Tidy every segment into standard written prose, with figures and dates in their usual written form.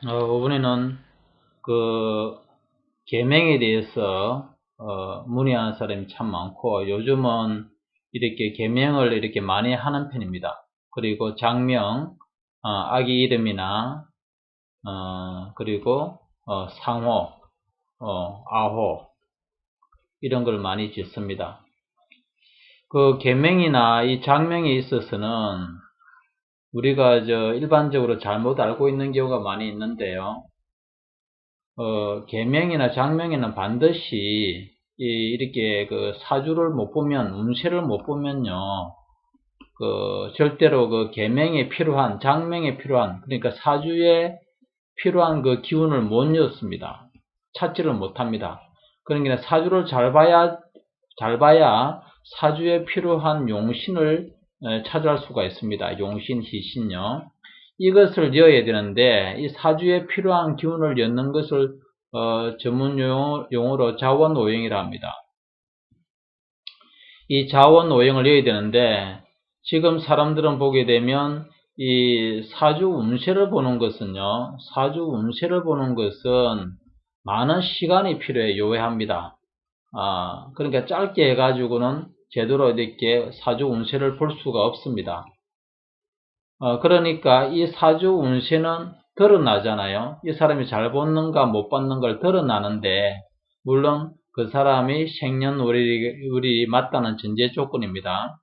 이번에는 그 계명에 대해서 문의하는 사람이 참 많고, 요즘은 이렇게 계명을 이렇게 많이 하는 편입니다. 그리고 장명, 아기 이름이나 그리고 상호, 아호 이런 걸 많이 짓습니다. 그 계명이나 이 장명에 있어서는 우리가 일반적으로 잘못 알고 있는 경우가 많이 있는데요. 계명이나 장명에는 반드시 이렇게 그 사주를 못 보면, 운세를 못 보면요, 절대로 그 계명에 필요한, 장명에 필요한, 그러니까 사주에 필요한 그 기운을 못 얻습니다. 찾지를 못합니다. 그러니까 사주를 잘 봐야 사주에 필요한 용신을 찾아갈 수가 있습니다. 용신, 희신요. 이것을 이어야 되는데, 이 사주에 필요한 기운을 엮는 것을 전문 용어로 자원오행이라 합니다. 이 자원오행을 이어야 되는데, 지금 사람들은 보게 되면 이 사주 운세를 보는 것은요, 사주 운세를 보는 것은 많은 시간이 필요해 요해합니다. 그러니까 짧게 해가지고는 제대로 이렇게 사주 운세를 볼 수가 없습니다. 그러니까 이 사주 운세는 드러나잖아요. 이 사람이 잘 봤는가 못 봤는 걸 드러나는데, 물론 그 사람이 생년월일이 맞다는 전제 조건입니다.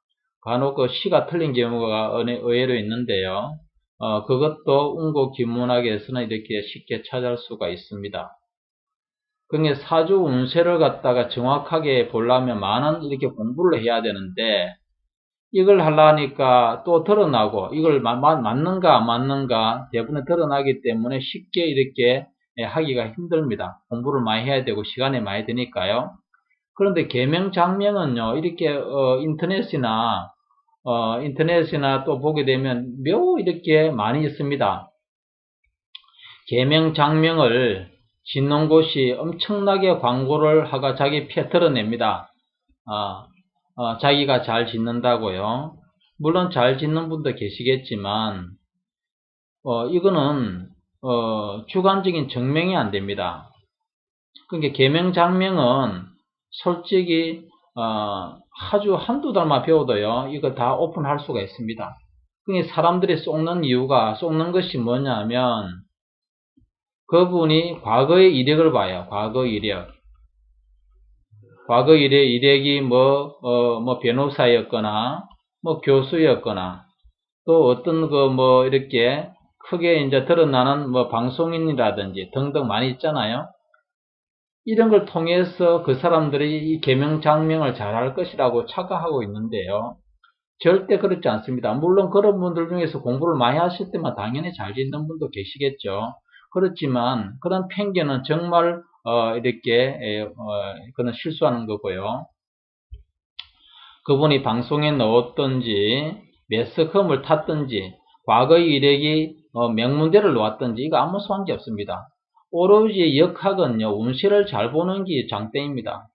간혹 그 시가 틀린 경우가 의외로 있는데요. 그것도 운고기문학에서는 이렇게 쉽게 찾아올 수가 있습니다. 그러니까 사주 운세를 갖다가 정확하게 보려면 많은 이렇게 공부를 해야 되는데, 이걸 하려니까 또 드러나고, 이걸 맞는가 안 맞는가 대부분 드러나기 때문에 쉽게 이렇게 하기가 힘듭니다. 공부를 많이 해야 되고 시간이 많이 드니까요. 그런데 계명 장명은요, 이렇게 인터넷이나 또 보게 되면 묘 이렇게 많이 있습니다. 계명 장명을 짓는 곳이 엄청나게 광고를 하고 자기 피해 드러냅니다. 자기가 잘 짓는다고요. 물론 잘 짓는 분도 계시겠지만, 이거는, 주관적인 증명이 안 됩니다. 그러니까 계명 장명은 솔직히, 아주 한두 달만 배워도요, 이거 다 오픈할 수가 있습니다. 그러니까 사람들이 속는 것이 뭐냐면, 그분이 과거의 이력을 봐요. 과거 이력. 과거 이력이 뭐 변호사였거나, 뭐 교수였거나, 또 어떤 이렇게 크게 이제 드러나는 뭐 방송인이라든지 등등 많이 있잖아요. 이런 걸 통해서 그 사람들이 이 계명 장명을 잘할 것이라고 착각하고 있는데요. 절대 그렇지 않습니다. 물론 그런 분들 중에서 공부를 많이 하실 때만 당연히 잘 짓는 분도 계시겠죠. 그렇지만 그런 편견은 정말 이렇게 그는 실수하는 거고요. 그분이 방송에 나왔든지 매스컴을 탔든지 과거의 이력이 명문대를 놓았든지 이거 아무 소용이 없습니다. 오로지 역학은요, 운세를 잘 보는 게 장땡입니다.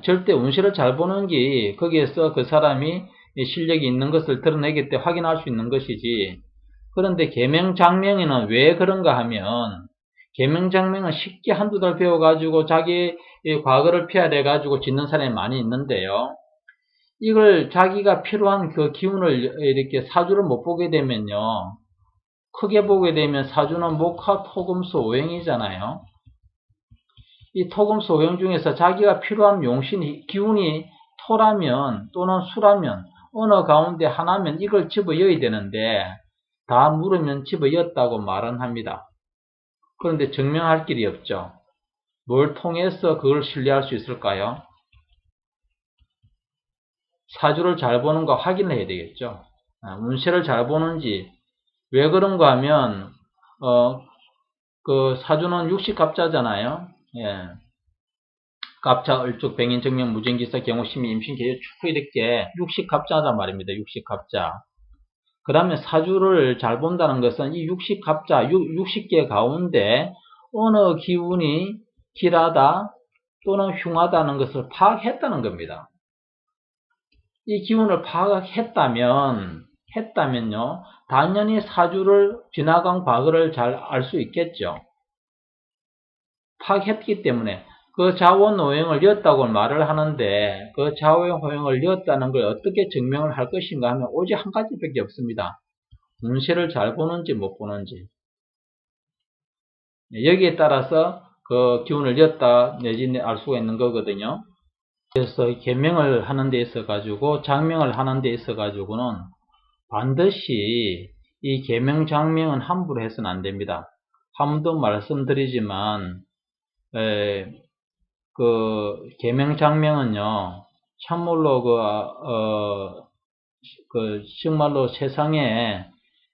절대 운세를 잘 보는 게 거기에서 그 사람이 실력이 있는 것을 드러내기 때문에 확인할 수 있는 것이지. 그런데 계명장명에는 왜 그런가 하면, 계명장명은 쉽게 한두 달 배워가지고 자기 과거를 피하려가지고 짓는 사람이 많이 있는데요. 이걸 자기가 필요한 그 기운을 이렇게 사주를 못 보게 되면요. 크게 보게 되면 사주는 목화, 토금수, 오행이잖아요. 이 토금수, 오행 중에서 자기가 필요한 기운이 토라면 또는 수라면 어느 가운데 하나면 이걸 집어여야 되는데 다 물으면 집어였다고 말은 합니다. 그런데 증명할 길이 없죠. 뭘 통해서 그걸 신뢰할 수 있을까요? 사주를 잘 보는 거 확인을 해야 되겠죠. 운세를 잘 보는지. 왜 그런가 하면 그 사주는 육식갑자잖아요. 예. 갑자, 을죽, 병인, 정명, 무정기사, 경호, 심의, 임신, 계유, 축 이렇게 육식갑자란 말입니다. 육식갑자. 그러면 사주를 잘 본다는 것은 이 육식갑자, 60개 가운데 어느 기운이 길하다 또는 흉하다는 것을 파악했다는 겁니다. 이 기운을 파악했다면 했다면요, 당연히 사주를 지나간 과거를 잘 알 수 있겠죠. 파악했기 때문에 그 자원오행을 이었다고 말을 하는데 그 자원오행을 이었다는 걸 어떻게 증명을 할 것인가 하면 오직 한 가지밖에 없습니다. 운세를 잘 보는지 못 보는지. 여기에 따라서 그 기운을 이었다 내지 알 수가 있는 거거든요. 그래서 계명을 하는 데 있어 가지고 장명을 하는 데 있어 가지고는 반드시 이 계명 장명은 함부로 해서는 안 됩니다. 한 번 더 말씀드리지만 그 계명 장명은요 참말로 정말로 세상에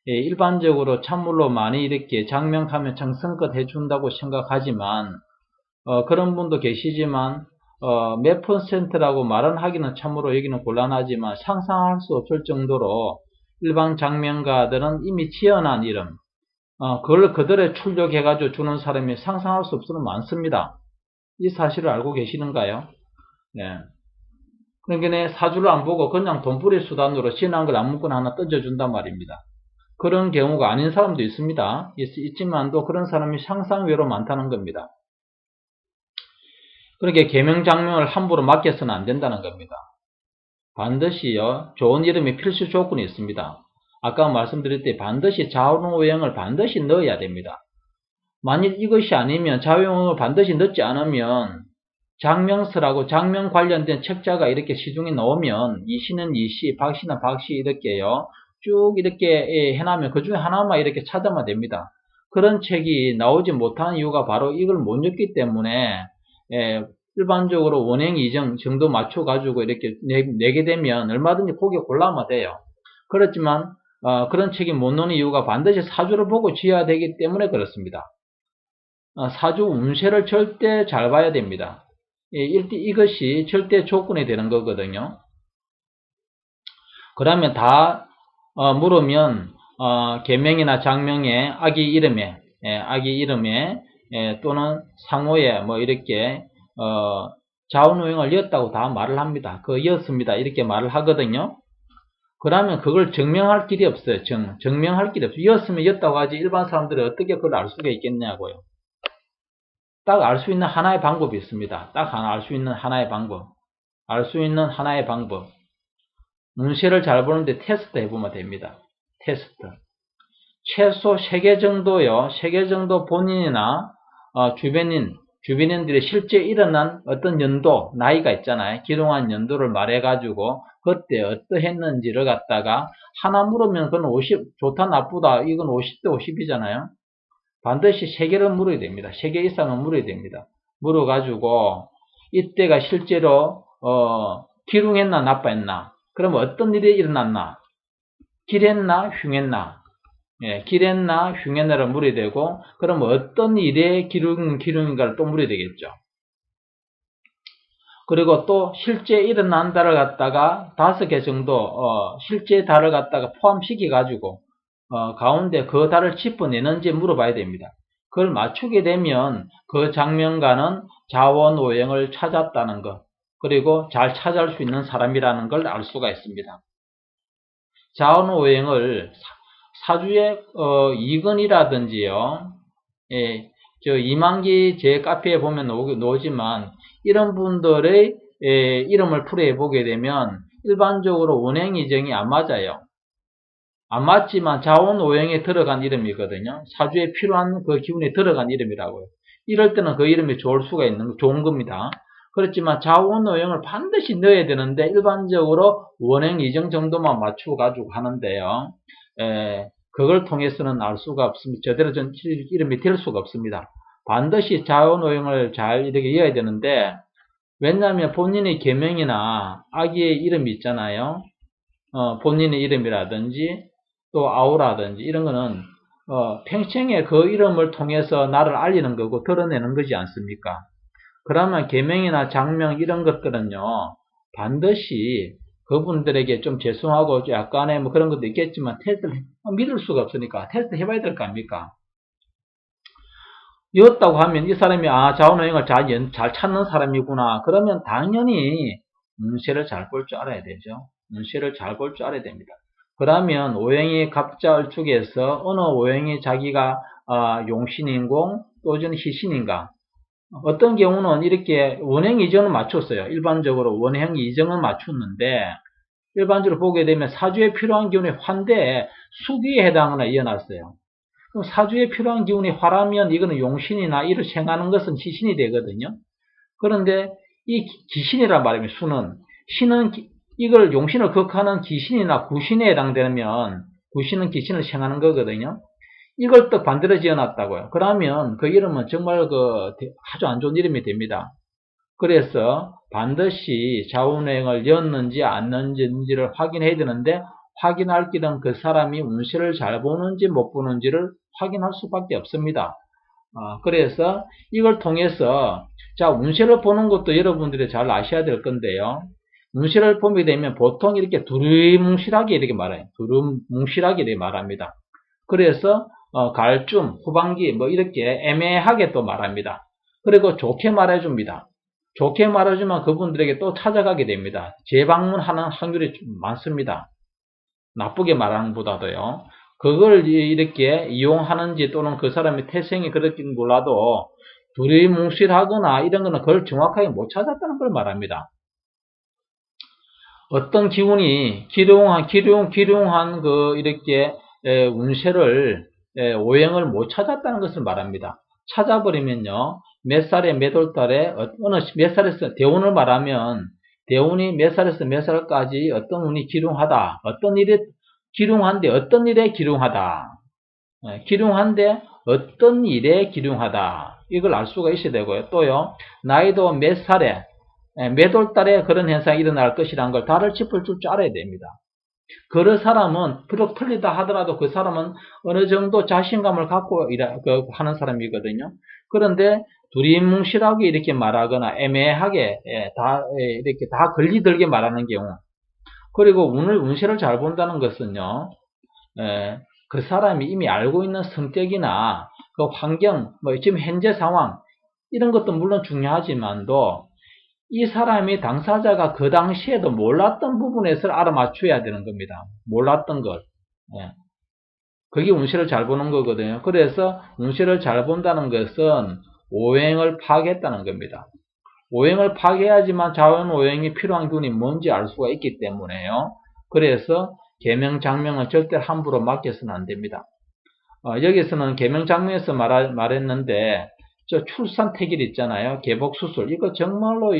일반적으로 참말로 많이 이렇게 장명하면 정성껏 해준다고 생각하지만 그런 분도 계시지만 몇 퍼센트라고 말은 하기는 참으로 여기는 곤란하지만 상상할 수 없을 정도로 일반 장명가들은 이미 지어난 이름 그걸 그대로 출력해가지고 주는 사람이 상상할 수 없으면 많습니다. 이 사실을 알고 계시는가요? 네. 그러니까 사주를 안 보고 그냥 돈벌이 수단으로 지난 걸 아무거나 하나 던져준단 말입니다. 그런 경우가 아닌 사람도 있습니다. 있지만도 그런 사람이 상상외로 많다는 겁니다. 그렇게 계명장명을 함부로 맡겨서는 안 된다는 겁니다. 반드시요, 좋은 이름이 필수 조건이 있습니다. 아까 말씀드렸듯이 반드시 자원오행을 반드시 넣어야 됩니다. 만일 이것이 아니면 자원오행을 반드시 넣지 않으면 장명서라고 장명 관련된 책자가 이렇게 시중에 나오면 이시는 이시, 박시는 박시 이렇게요. 쭉 이렇게 해놓으면 그 중에 하나만 이렇게 찾으면 됩니다. 그런 책이 나오지 못한 이유가 바로 이걸 못 읽기 때문에 일반적으로 원행 이정 정도 맞춰가지고 이렇게 내게 되면 얼마든지 보기 골라면 돼요. 그렇지만 그런 책이 못 나오는 이유가 반드시 사주를 보고 지어야 되기 때문에 그렇습니다. 사주 운세를 절대 잘 봐야 됩니다. 이것이 절대 조건이 되는 거거든요. 그러면 다 물으면 계명이나 장명에 아기 이름에 또는 상호에 뭐 이렇게 자원오행을 이었다고 다 말을 합니다. 그 이었습니다 이렇게 말을 하거든요. 그러면 그걸 증명할 길이 없어요. 증명할 길이 없어요. 이었으면 이었다고 하지 일반 사람들이 어떻게 그걸 알 수가 있겠냐고요. 딱 알 수 있는 하나의 방법이 있습니다. 딱 하나 알 수 있는 하나의 방법. 알 수 있는 하나의 방법. 운세를 잘 보는데 테스트 해보면 됩니다. 테스트. 최소 3개 정도요. 3개 정도 본인이나 주변인들이 실제 일어난 어떤 연도, 나이가 있잖아요. 기록한 연도를 말해가지고 그때 어떠했는지를 갖다가 하나 물으면 그건 50, 좋다 나쁘다 이건 50대 50이잖아요. 반드시 3개를 물어야 됩니다. 3개 이상은 물어야 됩니다. 물어가지고 이때가 실제로 기흉했나 나빠했나, 그러면 어떤 일이 일어났나, 길했나 흉했나, 길했나 흉했나를 물어야 되고, 그러면 어떤 일에 기흉인가를 또 물어야 되겠죠. 그리고 또 실제 일어난 달을 갖다가 5개 정도 실제 달을 갖다가 포함시켜 가지고 가운데 그 달을 짚어내는지 물어봐야 됩니다. 그걸 맞추게 되면 그 장명가는 자원오행을 찾았다는 것, 그리고 잘 찾아올 수 있는 사람이라는 걸 알 수가 있습니다. 자원오행을 사주의 이근이라든지요, 저 이만기 제 카페에 보면 나오지만 이런 분들의 이름을 풀이해 보게 되면 일반적으로 운행이정이 안 맞아요. 안 맞지만 자원오행에 들어간 이름이거든요. 사주에 필요한 그 기운에 들어간 이름이라고요. 이럴 때는 그 이름이 좋은 겁니다. 그렇지만 자원오행을 반드시 넣어야 되는데 일반적으로 원행 이정 정도만 맞추고 가지고 하는데요. 그걸 통해서는 알 수가 없습니다. 제대로 이름이 될 수가 없습니다. 반드시 자원오행을 잘 이렇게 이어야 되는데, 왜냐하면 본인의 계명이나 아기의 이름이 있잖아요. 본인의 이름이라든지 또 아우라든지 이런 거는 평생에 그 이름을 통해서 나를 알리는 거고 드러내는 거지 않습니까? 그러면 계명이나 장명 이런 것들은요 반드시 그분들에게 좀 죄송하고 약간의 뭐 그런 것도 있겠지만 테스트를 믿을 수가 없으니까 테스트 해봐야 될 거 아닙니까? 이었다고 하면 이 사람이 자원오행을 잘 찾는 사람이구나. 그러면 당연히 운세를 잘 볼 줄 알아야 되죠. 운세를 잘 볼 줄 알아야 됩니다. 그러면 오행이 갑자 을축에서 어느 오행이 자기가 용신인공 또는 희신인가? 어떤 경우는 이렇게 원행 이정은 맞췄어요. 일반적으로 원행 이정은 맞췄는데 일반적으로 보게 되면 사주에 필요한 기운이 화인데 수기에 해당하나 이어놨어요. 그럼 사주에 필요한 기운이 화라면 이거는 용신이나 이를 생하는 것은 희신이 되거든요. 그런데 이 기신이란 말입니다. 수는 신은 이걸 용신을 극하는 기신이나 구신에 해당되면 구신은 기신을 생하는 거거든요. 이걸 또 반대로 지어놨다고요. 그러면 그 이름은 정말 아주 안 좋은 이름이 됩니다. 그래서 반드시 좌우행을 였는지 안 였는지를 확인해야 되는데 확인할 길은 그 사람이 운세를 잘 보는지 못 보는지를 확인할 수밖에 없습니다. 그래서 이걸 통해서 자 운세를 보는 것도 여러분들이 잘 아셔야 될 건데요. 운세를 보게 되면 보통 이렇게 두루뭉실하게 이렇게 말해요. 두루뭉실하게 이렇게 말합니다. 그래서 가을쯤, 후반기 뭐 이렇게 애매하게 또 말합니다. 그리고 좋게 말해줍니다. 좋게 말해주면 그분들에게 또 찾아가게 됩니다. 재방문하는 확률이 좀 많습니다. 나쁘게 말하는 것보다도요. 그걸 이렇게 이용하는지 또는 그 사람의 태생이 그렇긴 몰라도 두리뭉실하거나 이런 거는 그걸 정확하게 못 찾았다는 걸 말합니다. 어떤 기운이 기룡한 이렇게 운세를 오행을 못 찾았다는 것을 말합니다. 찾아버리면요. 몇 살에 몇 월 달에 몇 살에서 대운을 말하면 대운이 몇 살에서 몇 살까지 어떤 운이 기룡하다. 어떤 일에 기룡한데 어떤 일에 기룡하다. 기룡한데 어떤 일에 기룡하다. 이걸 알 수가 있어야 되고요. 또요. 나이도 몇 살에 몇 월 달에 그런 현상이 일어날 것이라는 걸 달을 짚을 줄 알아야 됩니다. 그 사람은 비록 틀리다 하더라도 그 사람은 어느 정도 자신감을 갖고 하는 사람이거든요. 그런데 두리뭉실하게 이렇게 말하거나 애매하게 이렇게 다 걸리들게 말하는 경우 그리고 운세를 잘 본다는 것은요. 그 사람이 이미 알고 있는 성격이나 그 환경, 뭐 지금 현재 상황 이런 것도 물론 중요하지만도 이 사람이 당사자가 그 당시에도 몰랐던 부분에서 알아맞혀야 되는 겁니다. 몰랐던 것. 그게 운세를 잘 보는 거거든요. 그래서 운세를 잘 본다는 것은 오행을 파악했다는 겁니다. 오행을 파악해야지만 자원 오행이 필요한 기운이 뭔지 알 수가 있기 때문에요. 그래서 계명장명은 절대 함부로 맡겨서는 안 됩니다. 여기서는 계명장명에서 말했는데 저 출산태길 있잖아요. 개복수술. 이거 정말로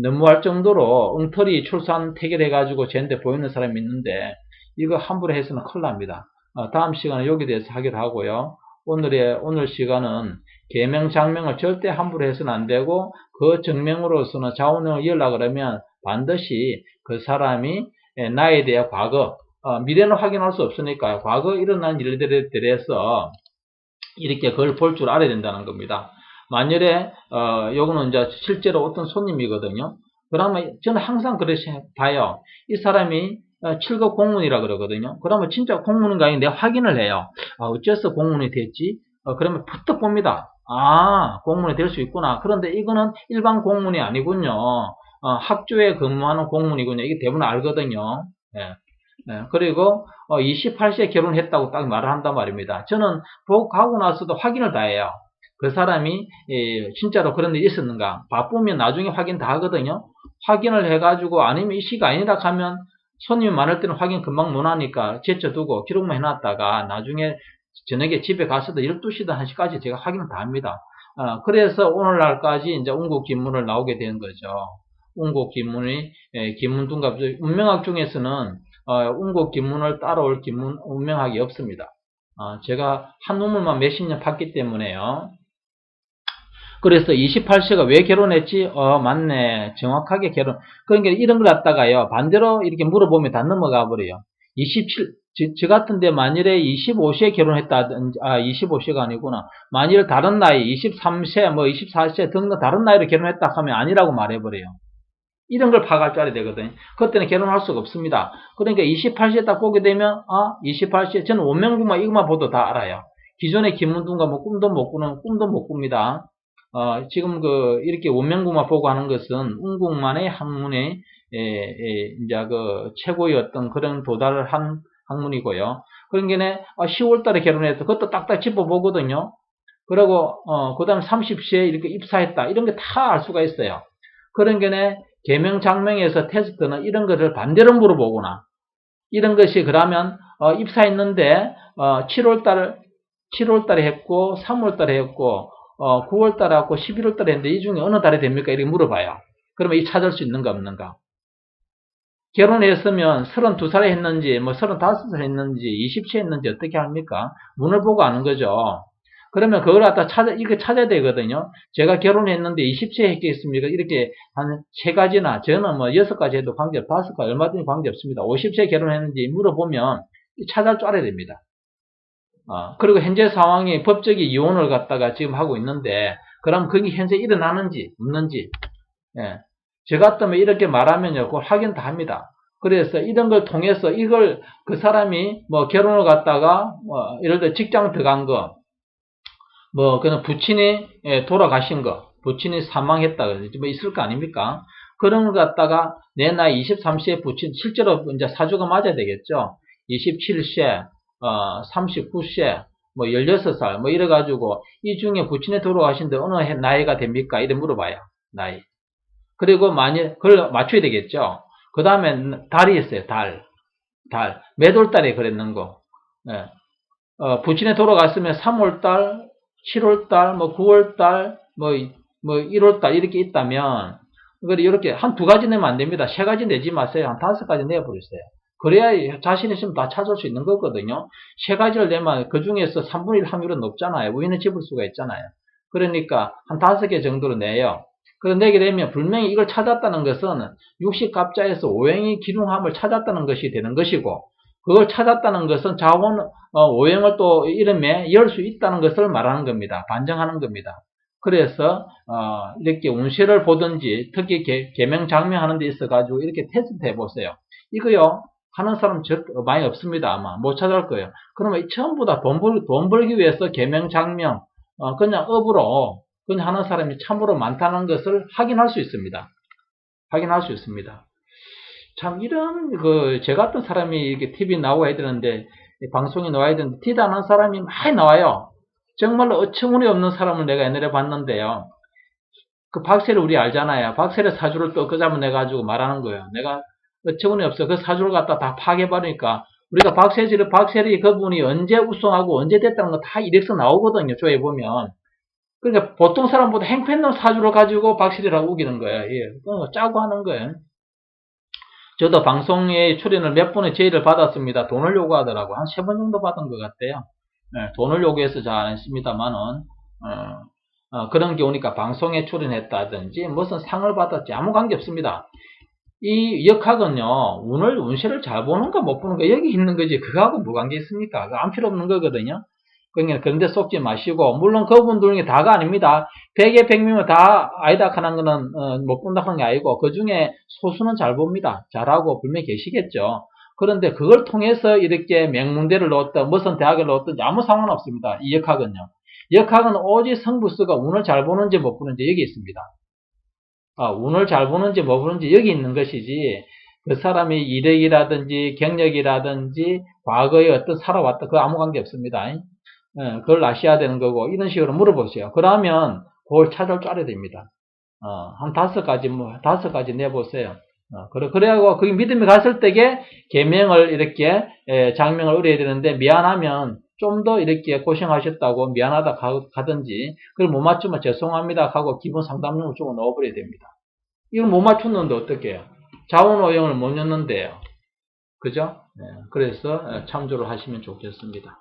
너무할 정도로 엉터리 출산태길 해가지고 쟤한테 보이는 사람이 있는데 이거 함부로 해서는 큰일 납니다. 다음 시간에 여기에 대해서 하기로 하고요. 오늘 시간은 계명장명을 절대 함부로 해서는 안 되고 그 증명으로서는 자원을 이으려고 그러면 반드시 그 사람이 나에 대해 과거, 미래는 확인할 수 없으니까요. 과거 일어난 일들에 대해서 이렇게 그걸 볼 줄 알아야 된다는 겁니다. 만일에 요거는 이제 실제로 어떤 손님이거든요. 그러면 저는 항상 그렇게 봐요. 이 사람이 7급 공문이라 그러거든요. 그러면 진짜 공문인가 내가 확인을 해요. 어째서 공문이 됐지? 그러면 부터 봅니다. 공문이 될 수 있구나. 그런데 이거는 일반 공문이 아니군요. 학교에 근무하는 공문이군요. 이게 대부분 알거든요. 그리고 28세에 결혼했다고 딱 말을 한단 말입니다. 저는 보고 가고 나서도 확인을 다 해요. 그 사람이 진짜로 그런 일이 있었는가. 바쁘면 나중에 확인 다 하거든요. 확인을 해가지고 아니면 이 시가 아니라 하면 손님이 많을 때는 확인 금방 못 하니까 제쳐두고 기록만 해놨다가 나중에 저녁에 집에 가서도 12시든 1시까지 제가 확인을 다 합니다. 그래서 오늘날까지 이제 운국기문을 나오게 되는 거죠. 운국기문이 기문둔갑 운명학 중에서는 운국기문을 따라올 기문 운명학이 없습니다. 제가 한 우물만 몇십 년 팠기 때문에요. 그래서 28세가 왜 결혼했지? 맞네. 정확하게 결혼. 그러니까 이런 걸 갖다가요. 반대로 이렇게 물어보면 다 넘어가 버려요. 27, 저 같은데 만일에 25세에 결혼했다든지, 25세가 아니구나. 만일 다른 나이, 23세, 24세 등등 다른 나이로 결혼했다 하면 아니라고 말해버려요. 이런 걸 파악할 줄 알아야 되거든요. 그때는 결혼할 수가 없습니다. 그러니까 28세 딱 보게 되면, 28세, 저는 원명구만 이것만 봐도 다 알아요. 기존의 김문둥과 꿈도 못 꾸는, 꿈도 못 꿉니다. 지금 이렇게 원명구만 보고 하는 것은 운국만의 학문의, 이제 최고의 어떤 그런 도달을 한 학문이고요. 그런 게 10월 달에 결혼해서 그것도 딱딱 짚어보거든요. 그리고, 그 다음 30세에 이렇게 입사했다. 이런 게 다 알 수가 있어요. 그런 게 계명장명에서 테스트는 이런 것을 반대로 물어보거나, 이런 것이 그러면, 입사했는데, 7월 달에 했고, 3월 달에 했고, 9월 달에 했고, 11월 달에 했는데, 이 중에 어느 달에 됩니까? 이렇게 물어봐요. 그러면 이 찾을 수 있는가 없는가? 결혼했으면 32살에 했는지, 35살에 했는지, 20세에 했는지 어떻게 합니까? 문을 보고 아는 거죠. 그러면 그걸 갖다 이렇게 찾아야 되거든요. 제가 결혼했는데 20세에 했겠습니까? 이렇게 한 3가지나, 저는 6가지 해도 관계없, 5가지 얼마든지 관계없습니다. 50세에 결혼했는지 물어보면 찾을 줄 알아야 됩니다. 그리고 현재 상황이 법적인 이혼을 갖다가 지금 하고 있는데, 그럼 그게 현재 일어나는지, 없는지, 예. 저 같으면 이렇게 말하면요, 그걸 확인 다 합니다. 그래서 이런 걸 통해서 이걸 그 사람이 결혼을 갖다가 예를 들어 직장 들어간 거, 그냥 부친이 돌아가신 거, 부친이 사망했다, 있을 거 아닙니까? 그런 걸 갖다가 내 나이 23세에 부친, 실제로 이제 사주가 맞아야 되겠죠? 27세, 39세, 16살, 이래가지고, 이 중에 부친이 돌아가신데 어느 나이가 됩니까? 이래 물어봐요, 나이. 그리고 그걸 맞춰야 되겠죠? 그 다음에 달이 있어요, 달. 몇 월달에 그랬는 거. 예. 부친이 돌아갔으면 3월달, 7월달, 9월달, 1월달 이렇게 있다면, 이렇게 한 2가지 내면 안 됩니다. 3가지 내지 마세요. 한 5가지 내버리세요. 그래야 자신 있으면 다 찾을 수 있는 거거든요. 3가지를 내면 그 중에서 3분의 1 확률은 높잖아요. 우위는 집을 수가 있잖아요. 그러니까 한 5개 정도로 내요. 그걸 내게 되면 분명히 이걸 찾았다는 것은 60갑자에서 오행의 기둥함을 찾았다는 것이 되는 것이고, 그걸 찾았다는 것은 자원, 오행을 또 이름에 열 수 있다는 것을 말하는 겁니다. 반증하는 겁니다. 그래서, 이렇게 운세를 보든지, 특히 계명장명하는 데 있어가지고 이렇게 테스트 해보세요. 이거요, 하는 사람 많이 없습니다. 아마. 못 찾을 거예요. 그러면 전부 다 돈 벌기 위해서 계명장명, 그냥 업으로, 그냥 하는 사람이 참으로 많다는 것을 확인할 수 있습니다. 확인할 수 있습니다. 참, 저 같은 사람이 이렇게 TV 나와야 되는데, 방송에 나와야 되는데, 티도 안 하는 사람이 많이 나와요. 정말로 어처구니 없는 사람을 내가 옛날에 봤는데요. 그 박세를 우리 알잖아요. 박세를 사주를 또 끄잡아내가지고 말하는 거예요. 내가 어처구니 없어. 그 사주를 갖다 다 파괴해버리니까, 우리가 박세리 그분이 언제 우승하고 언제 됐다는 거 다 이력서 나오거든요. 조회 보면. 그러니까 보통 사람보다 행편없는 사주를 가지고 박세리라고 우기는 거예요. 예. 짜고 하는 거예요. 저도 방송에 출연을 몇 번의 제의를 받았습니다. 돈을 요구하더라고. 한 3번 정도 받은 것 같아요. 네, 돈을 요구해서 잘 안 했습니다만은, 그런 게 오니까 방송에 출연했다든지, 무슨 상을 받았지, 아무 관계 없습니다. 이 역학은요, 운세를 잘 보는 거 못 보는 거 여기 있는 거지, 그거하고 뭐 관계 있습니까? 그거 안 필요 없는 거거든요. 그러니까 그런데 속지 마시고, 물론 그분들 중에 다가 아닙니다. 100에 100명은 다 아니다 하는 거는 못 본다 하는 게 아니고, 그 중에 소수는 잘 봅니다. 잘하고 분명히 계시겠죠. 그런데 그걸 통해서 이렇게 명문대를 넣었다, 무슨 대학을 넣었든지 아무 상관없습니다. 이 역학은요. 역학은 오직 성부수가 운을 잘 보는지 못 보는지 여기 있습니다. 운을 잘 보는지 못 보는지 여기 있는 것이지, 그 사람이 이력이라든지 경력이라든지 과거에 어떤 살아왔다, 그거 아무 관계 없습니다. 그걸 아셔야 되는 거고, 이런 식으로 물어보세요. 그러면 그걸 찾을 줄 알아야 됩니다. 한 5가지 내보세요. 그래야고, 그게 믿음이 갔을 때게 계명을 이렇게, 장명을 의뢰해야 되는데, 미안하면 좀 더 이렇게 고생하셨다고 미안하다 가든지, 그걸 못 맞추면 죄송합니다 하고 기본 상담료를 주고 넣어버려야 됩니다. 이걸 못 맞췄는데 어떻게 해요? 자원오형을 못 였는데요. 그죠? 그래서 참조를 하시면 좋겠습니다.